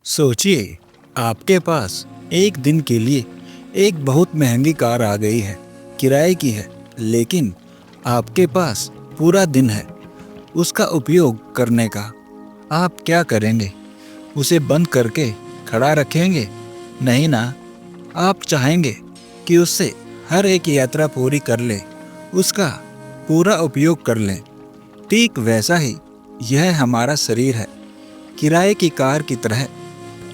सोचिए, आपके पास एक दिन के लिए एक बहुत महंगी कार आ गई है, किराए की है, लेकिन आपके पास पूरा दिन है उसका उपयोग करने का। आप क्या करेंगे? उसे बंद करके खड़ा रखेंगे? नहीं ना, आप चाहेंगे कि उससे हर एक यात्रा पूरी कर ले, उसका पूरा उपयोग कर लें। ठीक वैसा ही यह हमारा शरीर है, किराए की कार की तरह,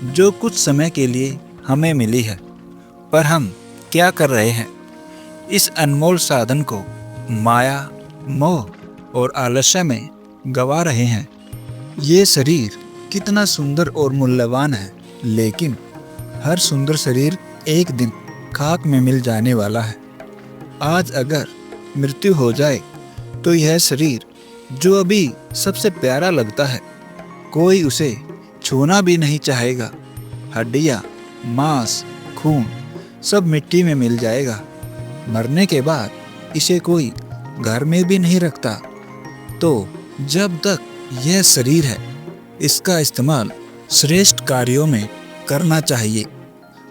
जो कुछ समय के लिए हमें मिली है। पर हम क्या कर रहे हैं? इस अनमोल साधन को माया, मोह और आलस्य में गवा रहे हैं। ये शरीर कितना सुंदर और मूल्यवान है, लेकिन हर सुंदर शरीर एक दिन खाक में मिल जाने वाला है। आज अगर मृत्यु हो जाए तो यह शरीर, जो अभी सबसे प्यारा लगता है, कोई उसे छूना भी नहीं चाहेगा। हड्डियाँ, मांस, खून सब मिट्टी में मिल जाएगा। मरने के बाद इसे कोई घर में भी नहीं रखता। तो जब तक यह शरीर है, इसका इस्तेमाल श्रेष्ठ कार्यों में करना चाहिए।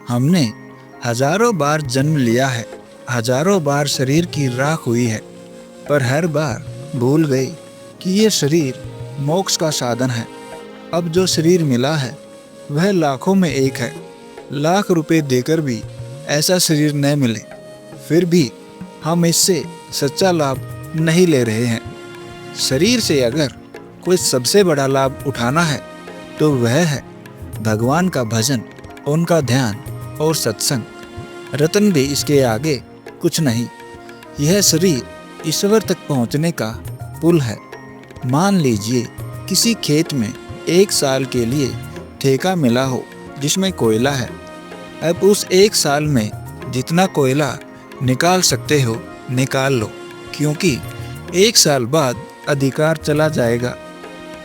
हमने हजारों बार जन्म लिया है, हजारों बार शरीर की राख हुई है, पर हर बार भूल गए कि यह शरीर मोक्ष का साधन है। अब जो शरीर मिला है वह लाखों में एक है। लाख रुपए देकर भी ऐसा शरीर न मिले, फिर भी हम इससे सच्चा लाभ नहीं ले रहे हैं। शरीर से अगर कोई सबसे बड़ा लाभ उठाना है तो वह है भगवान का भजन, उनका ध्यान और सत्संग। रत्न भी इसके आगे कुछ नहीं। यह शरीर ईश्वर तक पहुंचने का पुल है। मान लीजिए किसी खेत में 1 साल के लिए ठेका मिला हो जिसमें कोयला है। अब उस 1 साल में जितना कोयला निकाल सकते हो निकाल लो, क्योंकि 1 साल बाद अधिकार चला जाएगा।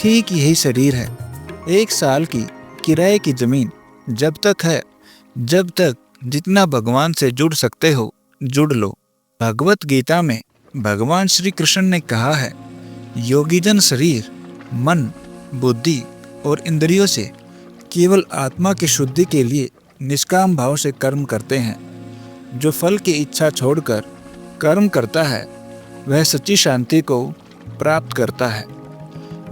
ठीक यही शरीर है। 1 साल की किराए की जमीन जब तक है, जब तक जितना भगवान से जुड़ सकते हो जुड़ लो। भगवत गीता में भगवान श्री कृष्ण ने कहा है, योगीजन शरीर, मन, बुद्धि और इंद्रियों से केवल आत्मा की शुद्धि के लिए निष्काम भाव से कर्म करते हैं। जो फल की इच्छा छोड़कर कर्म करता है वह सच्ची शांति को प्राप्त करता है।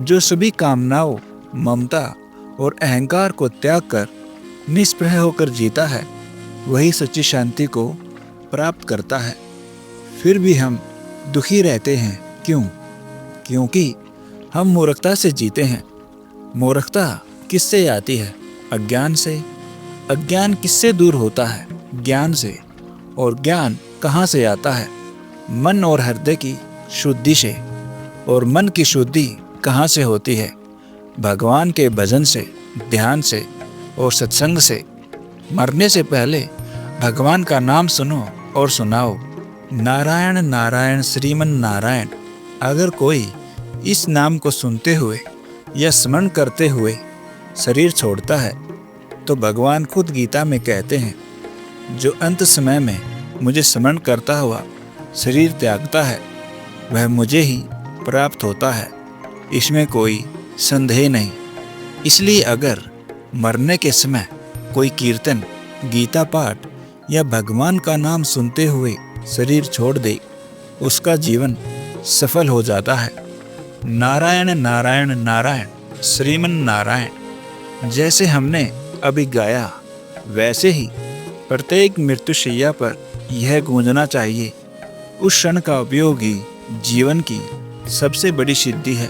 जो सभी कामनाओं, ममता और अहंकार को त्याग कर निष्प्रह होकर जीता है वही सच्ची शांति को प्राप्त करता है। फिर भी हम दुखी रहते हैं। क्यों? क्योंकि हम मूर्खता से जीते हैं। मूर्खता किससे आती है? अज्ञान से। अज्ञान किससे दूर होता है? ज्ञान से। और ज्ञान कहाँ से आता है? मन और हृदय की शुद्धि से। और मन की शुद्धि कहाँ से होती है? भगवान के भजन से, ध्यान से और सत्संग से। मरने से पहले भगवान का नाम सुनो और सुनाओ, नारायण नारायण श्रीमन नारायण। अगर कोई इस नाम को सुनते हुए या स्मरण करते हुए शरीर छोड़ता है तो भगवान खुद गीता में कहते हैं, जो अंत समय में मुझे स्मरण करता हुआ शरीर त्यागता है वह मुझे ही प्राप्त होता है। इसमें कोई संदेह नहीं। इसलिए अगर मरने के समय कोई कीर्तन, गीता पाठ या भगवान का नाम सुनते हुए शरीर छोड़ दे, उसका जीवन सफल हो जाता है। नारायण नारायण नारायण श्रीमन नारायण। जैसे हमने अभी गाया वैसे ही प्रत्येक मृत्युशैया पर यह गूंजना चाहिए। उस क्षण का उपयोग ही जीवन की सबसे बड़ी सिद्धि है।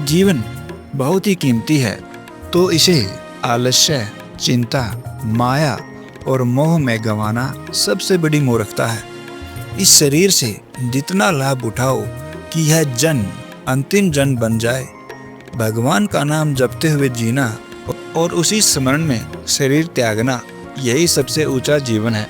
जीवन बहुत ही कीमती है, तो इसे आलस्य, चिंता, माया और मोह में गंवाना सबसे बड़ी मूर्खता है। इस शरीर से जितना लाभ उठाओ कि यह जन्म अंतिम जन्म बन जाए। भगवान का नाम जपते हुए जीना और उसी स्मरण में शरीर त्यागना, यही सबसे ऊंचा जीवन है।